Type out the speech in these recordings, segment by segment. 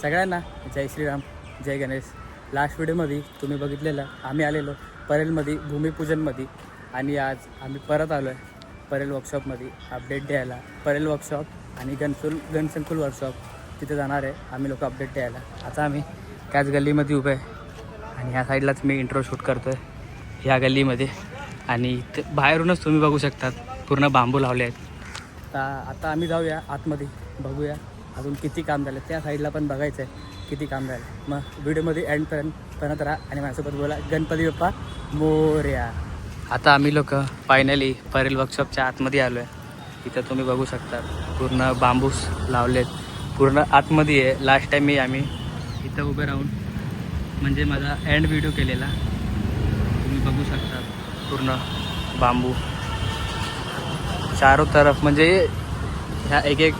सगळ्यांना जय श्रीराम, जय गणेश. लास्ट व्हिडिओमध्ये तुम्ही बघितलेलं आम्ही आलेलो परेलमध्ये भूमिपूजनमध्ये आणि आज आम्ही परत आलो आहे परेल वर्कशॉपमध्ये अपडेट द्यायला. परेल वर्कशॉप आणि गणसंकुल वर्कशॉप तिथे जाणार आहे आम्ही लोक अपडेट द्यायला. आता आम्ही त्याच गल्लीमध्ये उभे आहे आणि ह्या साईडलाच मी इंट्रो शूट करतो आहे ह्या गल्लीमध्ये. आणि बाहेरूनच तुम्ही बघू शकतात पूर्ण बांबू लावले आहेत. आता आम्ही जाऊया आतमध्ये, बघूया अजून किती काम झालं. त्या साईडला पण बघायचं आहे किती काम झालं. मग व्हिडिओमध्ये एंडपर्यंत राहा आणि माझ्यासोबत बोला गणपती बाप्पा मोरया. आता आम्ही लोक फायनली परेल वर्कशॉपच्या आतमध्ये आलो आहे. इथं तुम्ही बघू शकता पूर्ण बांबूस लावलेत, पूर्ण आतमध्ये आहे. लास्ट टाईम आम्ही इथं उभे राहून म्हणजे माझा एंड व्हिडिओ केलेला, तुम्ही बघू शकता पूर्ण बांबू चारो तरफ. म्हणजे ह्या एक एक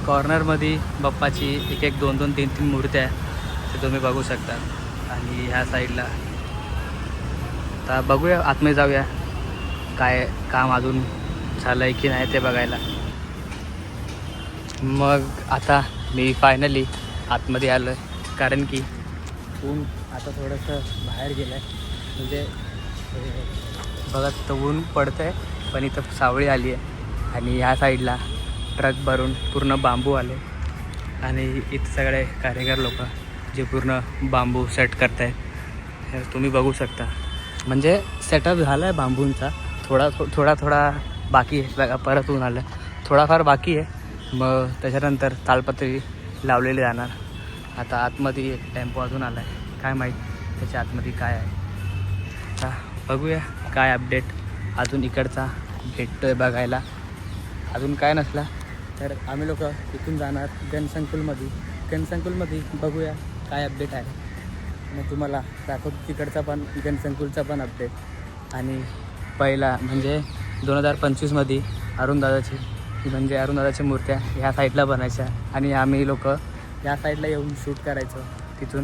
कॉर्नरमध्ये बाप्पाची एक 2-2, 3-3 मूर्त्या ते तुम्ही बघू शकता. आणि ह्या साईडला आता बघूया, आतमध्ये जाऊया काय काम अजून झालं आहे की नाही ते बघायला. मग आता मी फायनली आतमध्ये आलो आहे कारण की ऊन आता थोडंसं बाहेर गेलं आहे. म्हणजे बघा तर ऊन पडतं आहे पण इथं सावळी आली आहे. आणि ह्या साईडला ट्रक भरून पूर्ण बांबू आले आणि इथं सगळे कारीगर लोक जे पूर्ण बांबू सेट करत आहेत हे तुम्ही बघू शकता. म्हणजे सेटअप झाला आहे बांबूंचा, थोडा बाकी आहे. बघा परत ऊन आलं, थोडाफार बाकी आहे. मग त्याच्यानंतर तालपत्री लावलेली जाणार. आता आतमध्ये एक टेम्पो अजून आला आहे, काय माहीत त्याच्या आतमध्ये काय आहे. आता बघूया काय अपडेट अजून इकडचा भेटतो आहे बघायला. अजून काय नसला तर आम्ही लोक इथून जाणार गणसंकुलमध्ये बघूया काय अपडेट आहे. मग तुम्हाला दाखवतो तिकडचा पण गणसंकुलचा पण अपडेट. आणि पहिला म्हणजे 2025मध्ये अरुणदादाची मूर्त्या ह्या साईडला बनायच्या आणि आम्ही लोक या साईडला येऊन शूट करायचं तिथून.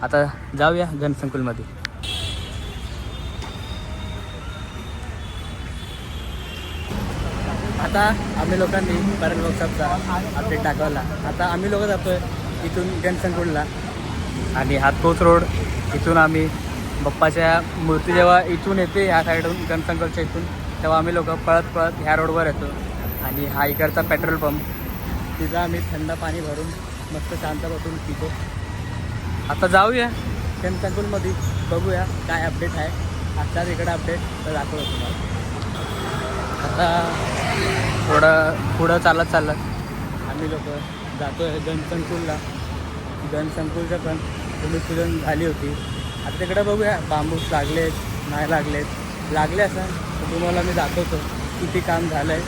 आता जाऊया गणसंकुलमध्ये. आता आम्ही लोकांनी परेल वर्कशॉपचा अपडेट दाखवला. आता आम्ही लोक जातो आहे इथून गणसंकुलला आणि हा तोच रोड. इथून आम्ही बाप्पाच्या मूर्ती जेव्हा इथून येते ह्या साईडून गणसंकुलच्या इथून, तेव्हा आम्ही लोक पळत ह्या रोडवर येतो. आणि हा इकडचा पेट्रोल पंप, तिथं आम्ही थंड पाणी भरून मस्त शांत बसून पितो. आता जाऊया गणसंकुलमध्ये, बघूया काय अपडेट आहे. आत्ताच इकडे अपडेट तर दाखवतो तुम्हाला. आता थोडं पुढं चालत आम्ही लोक जातो आहे गणसंकुलला. गणसंकुलचं पण भूमिपूजन झाली होती. आता तिकडे बघूया बांबूस लागलेत नाही लागले असं तर तुम्हाला मी दाखवतो किती काम झालं आहे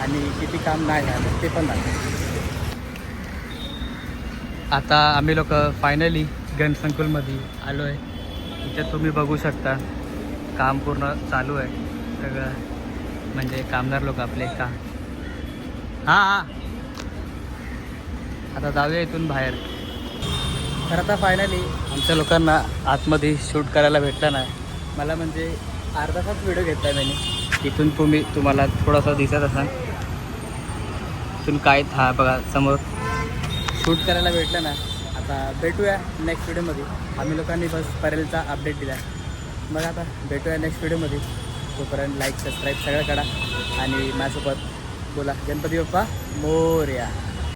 आणि किती काम नाही झालं ते पण दाखवतो. आता आम्ही लोक फायनली गणसंकुलमध्ये आलो आहे. इथे तुम्ही बघू शकता काम पूर्ण चालू आहे सगळं, म्हणजे कामगार लोक आपले का. हां आता जाऊया इथून बाहेर. तर आता फायनली आमच्या लोकांना आतमध्ये शूट करायला भेटलं नाही मला. म्हणजे अर्धा तास व्हिडिओ घेतला आहे मी. इथून तुम्हाला थोडासा दिसत असा इथून काय बघा समोर शूट करायला भेटलं ना. आता भेटूया नेक्स्ट व्हिडिओमध्ये. आम्ही लोकांनी बस परेलचा अपडेट दिला. मग आता भेटूया नेक्स्ट व्हिडिओमध्ये. तोपर्यंत लाईक सबस्क्राईब सगळं करा आणि माझ्यासोबत बोला गणपती बाप्पा मोरया.